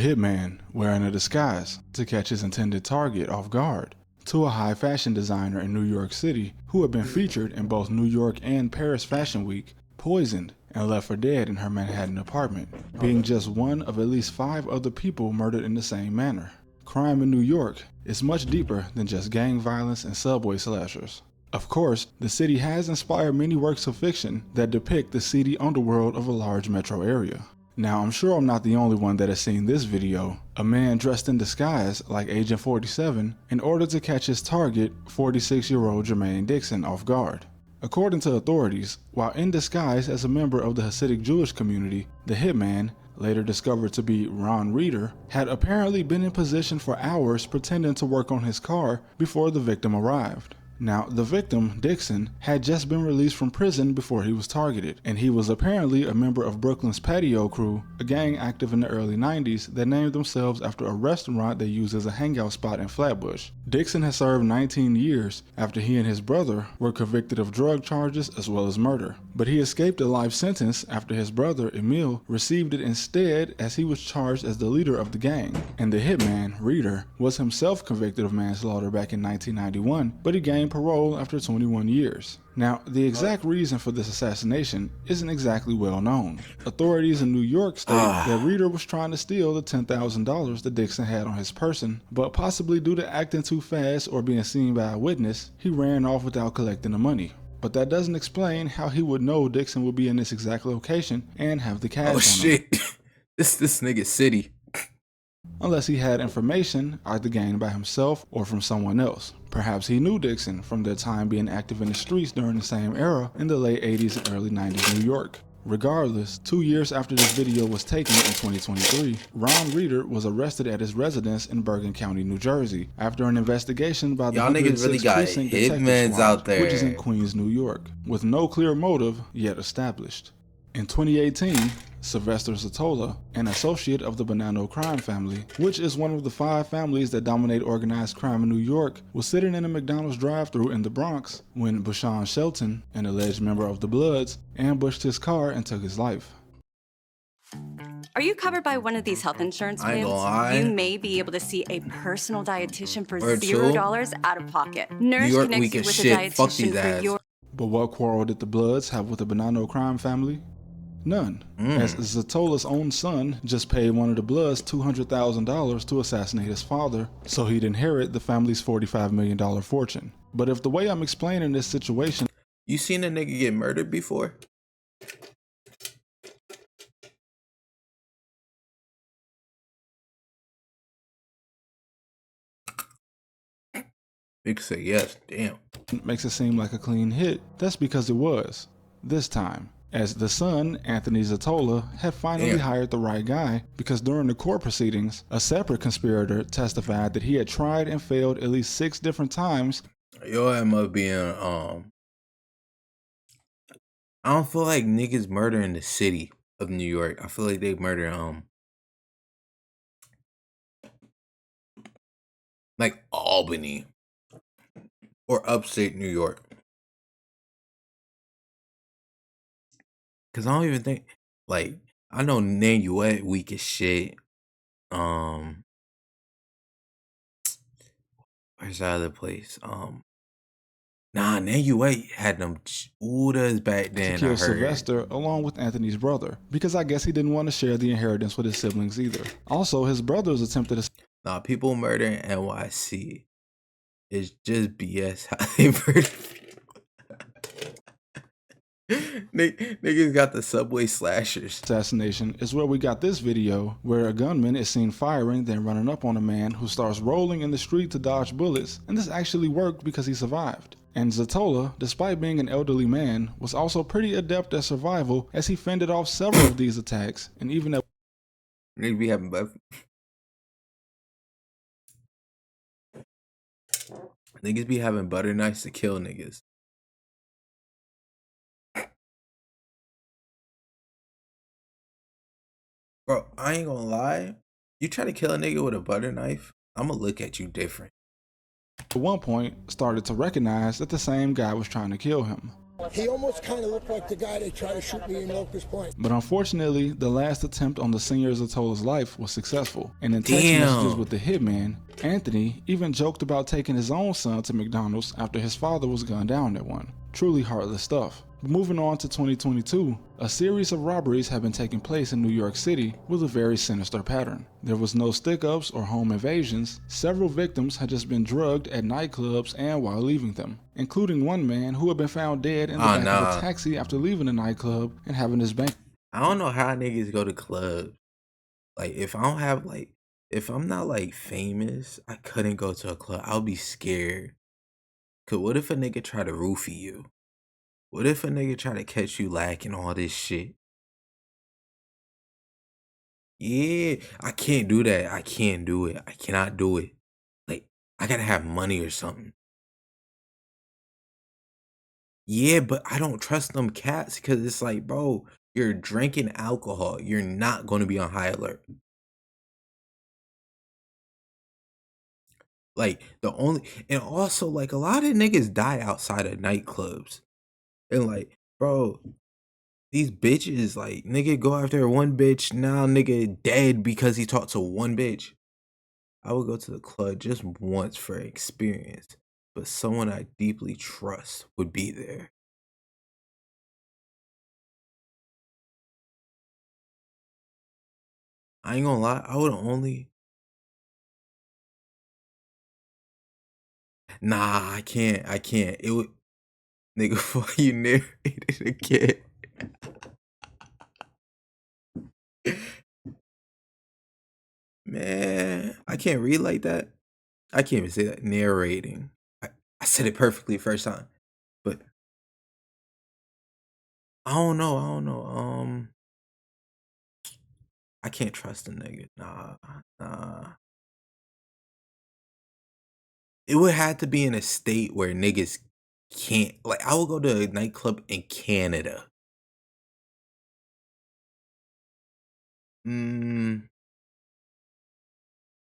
Hitman wearing a disguise to catch his intended target off guard. To a high fashion designer in New York City who had been featured in both New York and Paris Fashion Week, poisoned and left for dead in her Manhattan apartment, being just one of at least 5 other people murdered in the same manner. Crime in New York is much deeper than just gang violence and subway slashers. Of course, the city has inspired many works of fiction that depict the seedy underworld of a large metro area. Now, I'm sure I'm not the only one that has seen this video. A man dressed in disguise like Agent 47 in order to catch his target, 46-year-old Jermaine Dixon, off guard. According to authorities, while in disguise as a member of the Hasidic Jewish community, the hitman, later discovered to be Ron Reeder, had apparently been in position for hours pretending to work on his car before the victim arrived. Now, the victim, Dixon, had just been released from prison before he was targeted, and he was apparently a member of Brooklyn's Patio Crew, a gang active in the early 90s that named themselves after a restaurant they used as a hangout spot in Flatbush. Dixon has served 19 years after he and his brother were convicted of drug charges as well as murder, but he escaped a life sentence after his brother, Emil, received it instead as he was charged as the leader of the gang. And the hitman, Reeder, was himself convicted of manslaughter back in 1991, but he gained parole after 21 years. Now, the exact reason for this assassination isn't exactly well known. Authorities in New York state that Reeder was trying to steal the $10,000 that Dixon had on his person, but possibly due to acting too fast or being seen by a witness, he ran off without collecting the money. But that doesn't explain how he would know Dixon would be in this exact location and have the cash on him. Shit. This nigga city. Unless he had information either gained by himself or from someone else. Perhaps he knew Dixon from their time being active in the streets during the same era in the late 80s and early 90s New York. Regardless, 2 years after this video was taken in 2023, Ron Reeder was arrested at his residence in Bergen County, New Jersey, after an investigation by the Y'all niggas really got hitmans out there, which is in Queens, New York, with no clear motive yet established. In 2018, Sylvester Zatola, an associate of the Bonanno crime family, which is one of the 5 families that dominate organized crime in New York, was sitting in a McDonald's drive-thru in the Bronx when Bashan Shelton, an alleged member of the Bloods, ambushed his car and took his life. Are you covered by one of these health insurance plans? You may be able to see a personal dietitian for $0 out of pocket. Nurse connects you with a dietitian for your... But what quarrel did the Bloods have with the Bonanno crime family? None, as Zatola's own son just paid one of the Bloods $200,000 to assassinate his father so he'd inherit the family's $45 million fortune. But if the way I'm explaining this situation... You seen a nigga get murdered before? You could say yes, damn. Makes it seem like a clean hit. That's because it was. This time. As the son, Anthony Zatola, had finally hired the right guy because during the court proceedings, a separate conspirator testified that he had tried and failed at least 6 different times. Yo, must be in, I don't feel like niggas murder in the city of New York. I feel like they murder, like Albany or upstate New York. Cause I don't even think, like, I know Nanuet weak as shit. Where's that other place? Nah, Nanuet had them Udas back then. To kill Sylvester along with Anthony's brother, because I guess he didn't want to share the inheritance with his siblings either. Also, his brothers attempted to... Nah, people murder in NYC. It's just BS how they murder. Niggas got the subway slashers. Assassination is where we got this video where a gunman is seen firing, then running up on a man who starts rolling in the street to dodge bullets, and this actually worked because he survived. And Zatola, despite being an elderly man, was also pretty adept at survival as he fended off several of these attacks, and even at... Niggas be having butter. Niggas be having butter knives to kill niggas. Bro, I ain't gonna lie. You try to kill a nigga with a butter knife, I'ma look at you different. At one point, started to recognize that the same guy was trying to kill him. He almost kind of looked like the guy that tried to shoot me in Locust Point. But unfortunately, the last attempt on the senior Zatola's life was successful. And in text messages with the hitman, Anthony even joked about taking his own son to McDonald's after his father was gunned down at one. Truly heartless stuff. But moving on to 2022, a series of robberies have been taking place in New York City with a very sinister pattern. There was no stick-ups or home invasions. Several victims had just been drugged at nightclubs and while leaving them, including one man who had been found dead in the back of a taxi after leaving the nightclub and having his bank. I don't know how niggas go to clubs. Like, if I don't have, like, if I'm not, like, famous, I couldn't go to a club. I'll be scared. Cause what if a nigga try to roofie you? What if a nigga try to catch you lacking all this shit? Yeah, I can't do that. I can't do it. I cannot do it. Like, I gotta have money or something. Yeah, but I don't trust them cats because it's like, bro, you're drinking alcohol. You're not going to be on high alert. Like, and also, like, a lot of niggas die outside of nightclubs. And, like, bro, these bitches, like, nigga go after one bitch, now nigga dead because he talked to one bitch. I would go to the club just once for experience, but someone I deeply trust would be there. I ain't gonna lie, I would only... Nah, I can't. It would... Nigga, why you narrated again? Man, I can't read like that. I can't even say that. Narrating. I said it perfectly first time. But I don't know. I can't trust a nigga. Nah. It would have to be in a state where niggas can't. Like, I would go to a nightclub in Canada.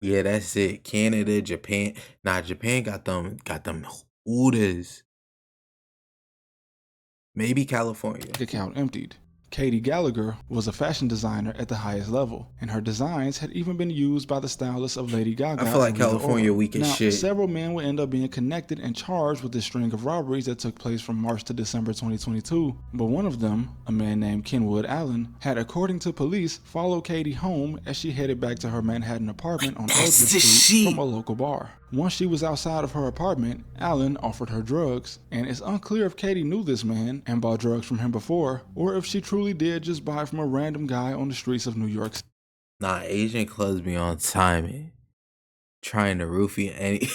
Yeah, that's it. Canada, Japan. Nah, Japan got them hooters. Maybe California. Account emptied. Katie Gallagher was a fashion designer at the highest level, and her designs had even been used by the stylist of Lady Gaga. I feel like California weak as shit. Several men would end up being connected and charged with this string of robberies that took place from March to December 2022, but one of them, a man named Kenwood Allen, had, according to police, followed Katie home as she headed back to her Manhattan apartment on Eldridge Street from a local bar. Once she was outside of her apartment, Allen offered her drugs, and it's unclear if Katie knew this man and bought drugs from him before, or if she truly did just buy from a random guy on the streets of New York City. Nah, Asian clubs be on timing, trying to roofie any.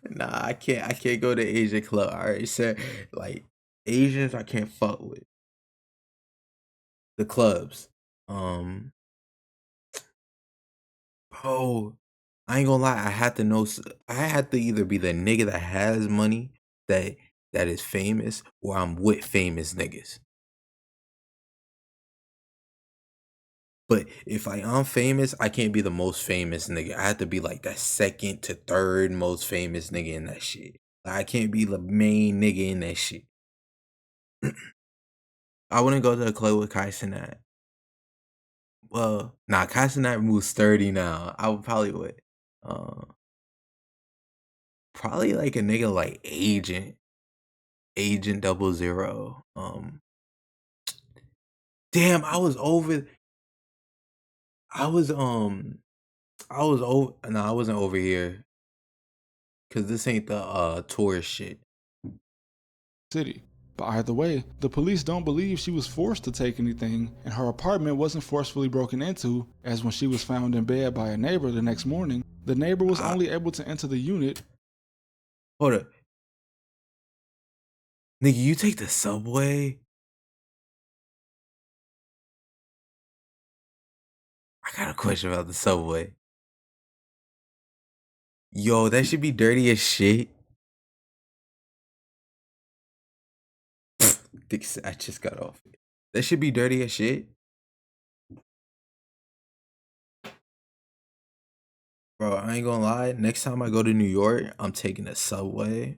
Nah, I can't go to Asian club. I already said, like, Asians I can't fuck with. The clubs. Bro, I ain't gonna lie. I had to either be the nigga that has money that is famous, or I'm with famous niggas. But if I'm famous, I can't be the most famous nigga. I have to be like that second to third most famous nigga in that shit. Like, I can't be the main nigga in that shit. I wouldn't go to a club with Kai Cenat. Well, nah, Kai Cenat moves 30 now. I would probably probably like a nigga like Agent 00. Damn, I was over. I wasn't over here. Cause this ain't the tourist shit. City. But either way, the police don't believe she was forced to take anything, and her apartment wasn't forcefully broken into, as when she was found in bed by a neighbor the next morning, the neighbor was only able to enter the unit. Hold up. Nigga, you take the subway? I got a question about the subway. Yo, that should be dirty as shit. I just got off. That should be dirty as shit. Bro, I ain't gonna lie. Next time I go to New York, I'm taking a subway.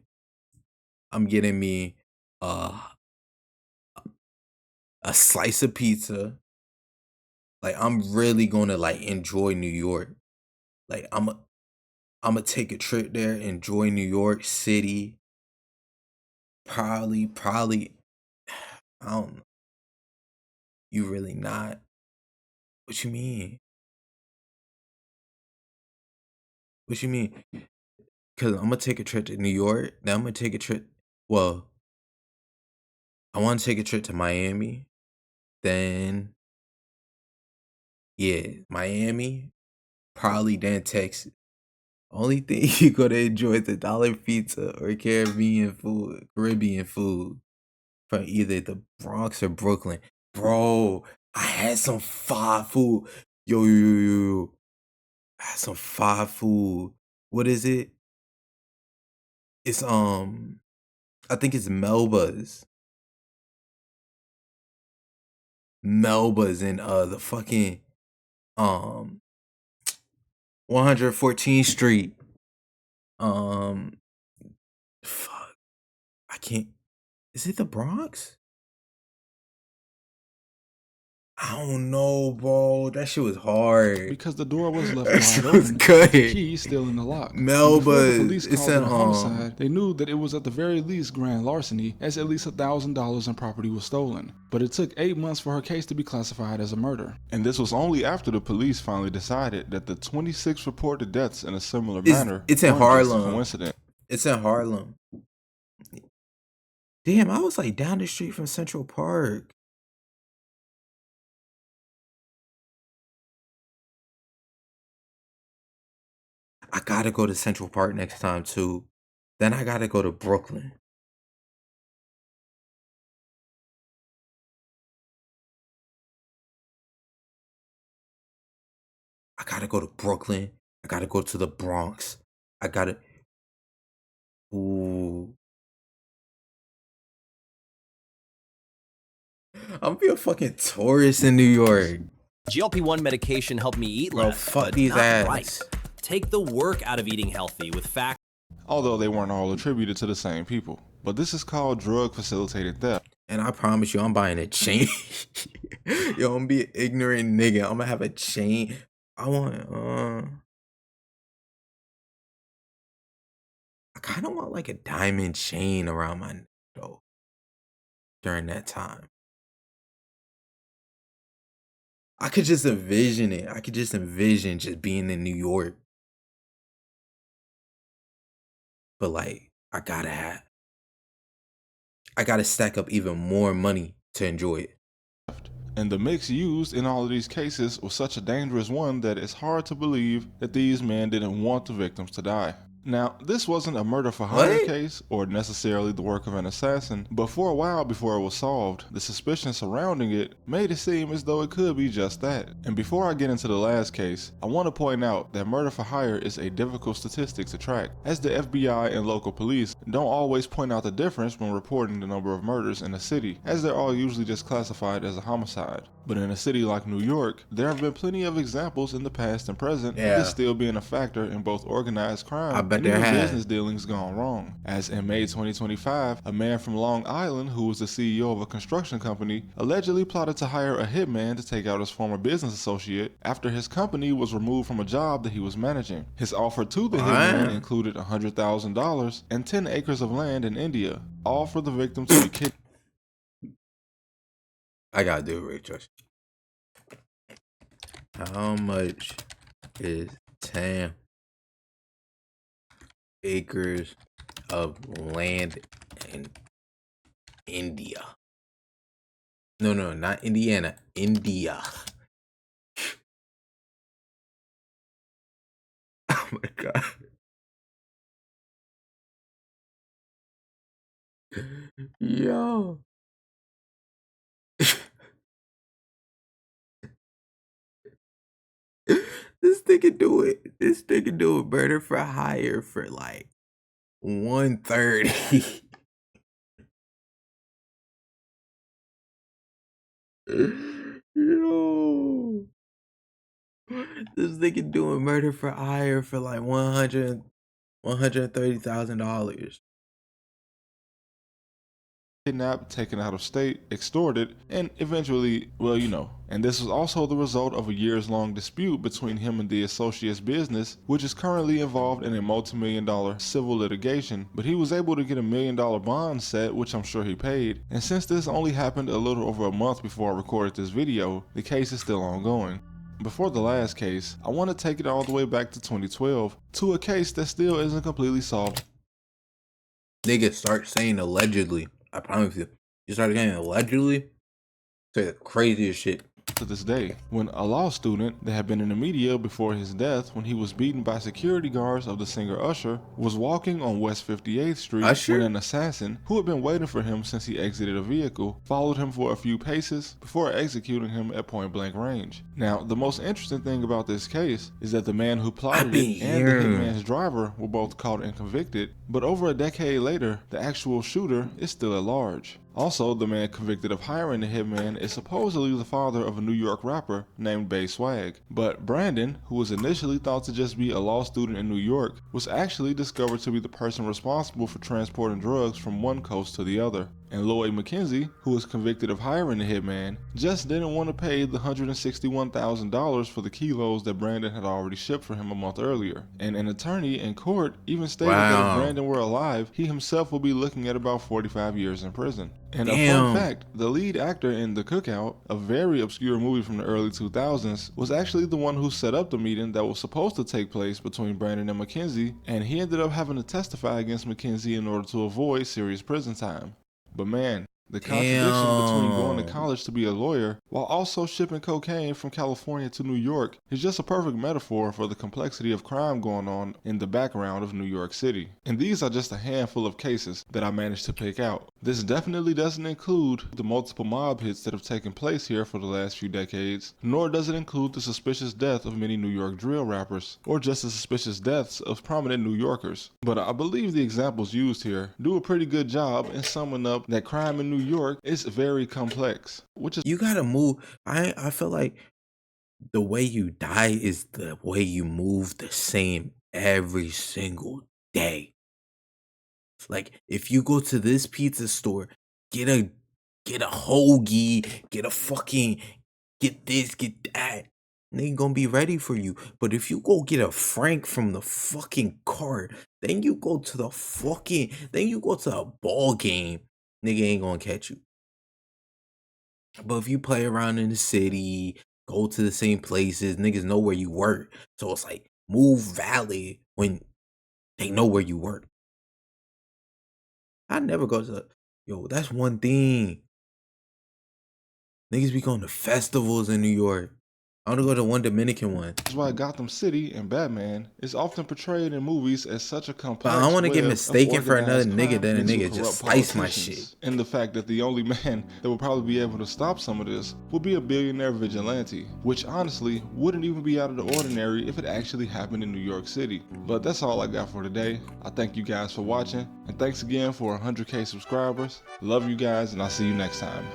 I'm getting me a slice of pizza. Like, I'm really gonna like enjoy New York. Like, I'm gonna take a trip there, enjoy New York City. Probably, I don't know. You really not? What you mean? What you mean? Cause I'm gonna take a trip to New York. Then I'm gonna take a trip. Well, I want to take a trip to Miami. Then, yeah, Miami. Probably then Texas. Only thing you gonna enjoy is the dollar pizza or Caribbean food from either the Bronx or Brooklyn. Bro, I had some fire food. Yo. I had some fire food. What is it? It's I think it's Melba's. Melba's in the fucking 114th Street. Fuck. I can't. Is it the Bronx? I don't know, bro. That shit was hard. Because the door was left That wide shit was open, good. the key still in the lock. Melba's. Before the police It's called it in, a homicide, they knew that it was at the very least grand larceny, as at least $1,000 in property was stolen. But it took 8 months for her case to be classified as a murder. And this was only after the police finally decided that the 26 reported deaths in a similar manner It's in weren't just a Harlem. coincidence. It's in Harlem. Damn, I was like down the street from Central Park. I gotta go to Central Park next time too. Then I gotta go to Brooklyn. I gotta go to Brooklyn. I gotta go to the Bronx. I gotta. Ooh. I'm be a fucking tourist in New York. GLP-1 medication helped me eat less, fuck but these not ads. right. Take the work out of eating healthy with facts. Although they weren't all attributed to the same people. But this is called drug-facilitated theft. And I promise you, I'm buying a chain. Yo, I'm be an ignorant nigga. I'm gonna have a chain. I kind of want like a diamond chain around my neck though. During that time, I could just envision it. I could just envision just being in New York. But like, I gotta stack up even more money to enjoy it. And the mix used in all of these cases was such a dangerous one that it's hard to believe that these men didn't want the victims to die. Now, this wasn't a murder for hire case or necessarily the work of an assassin, but for a while before it was solved, the suspicion surrounding it made it seem as though it could be just that. And before I get into the last case, I want to point out that murder for hire is a difficult statistic to track, as the FBI and local police don't always point out the difference when reporting the number of murders in a city, as they're all usually just classified as a homicide. But in a city like New York, there have been plenty of examples in the past and present of this still being a factor in both organized crime and even business dealings gone wrong. As in May 2025, a man from Long Island who was the CEO of a construction company allegedly plotted to hire a hitman to take out his former business associate after his company was removed from a job that he was managing. His offer to the hitman included $100,000 and 10 acres of land in India, all for the victim to be kidnapped. I gotta do it, Rachel. How much is 10 acres of land in India? No, not Indiana. India. Oh my god. Yo. This nigga do it. This nigga do it murder for hire for like 130. Yo. This nigga doing murder for hire for like $130,000. kidnapped, taken out of state, extorted, and eventually, well, you know. And this was also the result of a years-long dispute between him and the associate's business, which is currently involved in a multi-million-dollar civil litigation. But he was able to get $1 million bond set, which I'm sure he paid. And since this only happened a little over a month before I recorded this video, the case is still ongoing. Before the last case, I want to take it all the way back to 2012 to a case that still isn't completely solved. Niggas start saying allegedly. I promise you. You start getting allegedly, say the craziest shit. To this day, when a law student that had been in the media before his death when he was beaten by security guards of the singer Usher was walking on West 58th Street when an assassin, who had been waiting for him since he exited a vehicle, followed him for a few paces before executing him at point blank range. Now, the most interesting thing about this case is that the man who plotted it and the hitman's driver were both caught and convicted, but over a decade later, the actual shooter is still at large. Also, the man convicted of hiring the hitman is supposedly the father of a New York rapper named Bay Swag. But Brandon, who was initially thought to just be a law student in New York, was actually discovered to be the person responsible for transporting drugs from one coast to the other. And Lloyd McKenzie, who was convicted of hiring the hitman, just didn't want to pay the $161,000 for the kilos that Brandon had already shipped for him a month earlier. And an attorney in court even stated that if Brandon were alive, he himself would be looking at about 45 years in prison. And a fun fact, the lead actor in The Cookout, a very obscure movie from the early 2000s, was actually the one who set up the meeting that was supposed to take place between Brandon and McKenzie, and he ended up having to testify against McKenzie in order to avoid serious prison time. But man, the contradiction between going to college to be a lawyer while also shipping cocaine from California to New York is just a perfect metaphor for the complexity of crime going on in the background of New York City. And these are just a handful of cases that I managed to pick out. This definitely doesn't include the multiple mob hits that have taken place here for the last few decades, nor does it include the suspicious death of many New York drill rappers, or just the suspicious deaths of prominent New Yorkers. But I believe the examples used here do a pretty good job in summing up that crime in New York is very complex, which is you gotta move. I feel like the way you die is the way you move the same every single day. Like if you go to this pizza store, get a hoagie, get this, get that. They gonna be ready for you. But if you go get a Frank from the fucking cart, then you go to a ball game, nigga ain't gonna catch you. But if you play around in the city, go to the same places, niggas know where you work. So it's like move valid when they know where you work. I never go to that's one thing. Niggas be going to festivals in New York. I want to go to one Dominican one. That's why Gotham City and Batman is often portrayed in movies as such a complex. But I don't want to get mistaken for another nigga that a nigga just slice my shit. And the fact that the only man that will probably be able to stop some of this will be a billionaire vigilante, which honestly wouldn't even be out of the ordinary if it actually happened in New York City. But that's all I got for today. I thank you guys for watching, and thanks again for 100K subscribers. Love you guys, and I'll see you next time.